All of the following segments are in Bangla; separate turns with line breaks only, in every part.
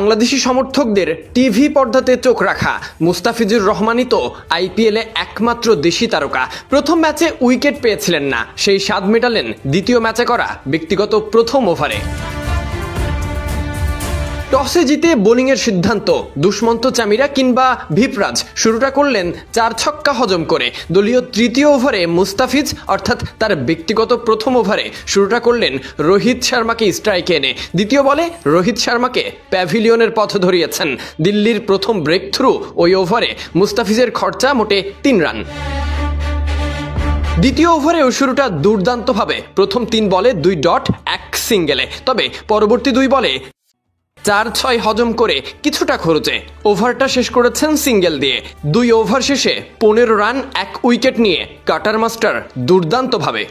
বাংলাদেশি সমর্থকদের টিভি পর্দাতে চোখ রাখা মুস্তাফিজুর রহমানই তো আইপিএলে একমাত্র দেশি তারকা। প্রথম ম্যাচে উইকেট পেয়েছিলেন না, সেই স্বাদ মেটালেন দ্বিতীয় ম্যাচে করা ব্যক্তিগত প্রথম ওভারে। টসে জিতে বোলিংয়ের সিদ্ধান্ত দুষ্মন্ত চামিরা কিংবা ভিপরাজ শুরুটা করলেন 4 ছক্কা হজম করে। দলীয় তৃতীয় ওভারে মুস্তাফিজ অর্থাৎ তার ব্যক্তিগত প্রথম ওভারে শুরুটা করলেন রোহিত শর্মাকে স্ট্রাইকে এনে। দ্বিতীয় বলে রোহিত শর্মাকে প্যাভিলিয়নের পথ ধরিয়েছেন। দিল্লির প্রথম ব্রেক থ্রু ওই ওভারে মুস্তাফিজের খরচা মোটে 3 রান। দ্বিতীয় ওভারেও শুরুটা দুর্দান্তভাবে, প্রথম 3 বলে 2 ডট 1 সিঙ্গেলে। তবে পরবর্তী 2 বলে 4-6 হজম করে কিছুটা খরচে ওভারটা শেষ করেছেন সিঙ্গেল দিয়ে। 2 ওভার শেষে 15 রান 1 উইকেট নিয়ে কাটার মাস্টার দুর্দান্তভাবে।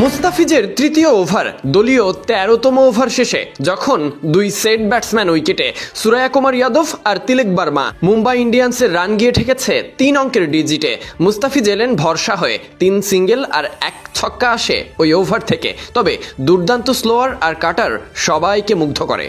মুস্তাফিজের তৃতীয় ওভার দলীয় 13তম ওভার শেষে যখন 2 সেট ব্যাটসম্যান উইকেটে সুরায়া কুমার যাদব আর তিলক বর্মা, মুম্বাই ইন্ডিয়ান্সের রান গিয়ে ঠেকেছে 3 অঙ্কের ডিজিটে। মুস্তাফিজ এলেন ভরসা হয়ে, 3 সিঙ্গেল আর 1 ছক্কা আসে ওই ওভার থেকে। তবে দুর্দান্ত স্লোয়ার আর কাটার সবাইকে মুগ্ধ করে।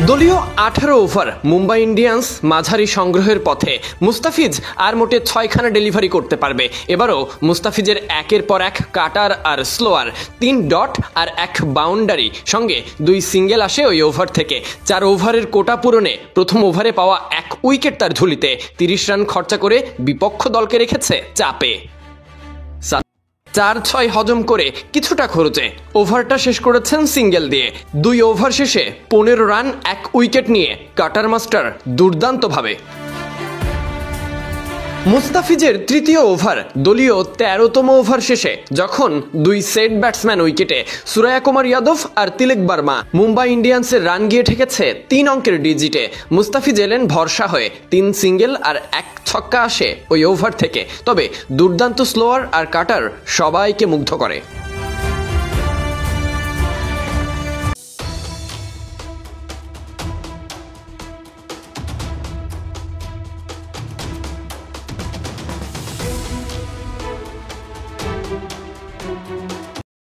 দলীয় 18 ওভার মুম্বাই ইন্ডিয়ান্স মাঝারি সংগ্রহের পথে। মুস্তাফিজ আর মোটে 6খানা ডেলিভারি করতে পারবে। এবারও মুস্তাফিজের একের পর এক কাটার আর স্লোয়ার, 3 ডট আর 1 বাউন্ডারি, সঙ্গে 2 সিঙ্গেল আসে ওই ওভার থেকে। 4 ওভারের কোটা পূরণে প্রথম ওভারে পাওয়া 1 উইকেট তার ঝুলিতে। 30 রান খরচা করে বিপক্ষ দলকে রেখেছে চাপে। 4-6 হজম করে কিছুটা খরচে ওভারটা শেষ করেছেন সিঙ্গেল দিয়ে। 2 ওভার শেষে 15 রান 1 উইকেট নিয়ে কাটার মাস্টার দুর্দান্তভাবে। মুস্তাফিজের তৃতীয় ওভার দলীয় 13তম ওভার শেষে যখন 2 সেট ব্যাটসম্যান উইকেটে সুরায়া কুমার যাদব আর তিলক বর্মা, মুম্বাই ইন্ডিয়ান্সের রান গিয়ে ঠেকেছে 3 অঙ্কের ডিজিটে। মুস্তাফিজ এলেন ভরসা হয়ে, 3 সিঙ্গেল আর 1 ছক্কা আসে ওই ওভার থেকে। তবে দুর্দান্ত স্লোয়ার আর কাটার সবাইকে মুগ্ধ করে।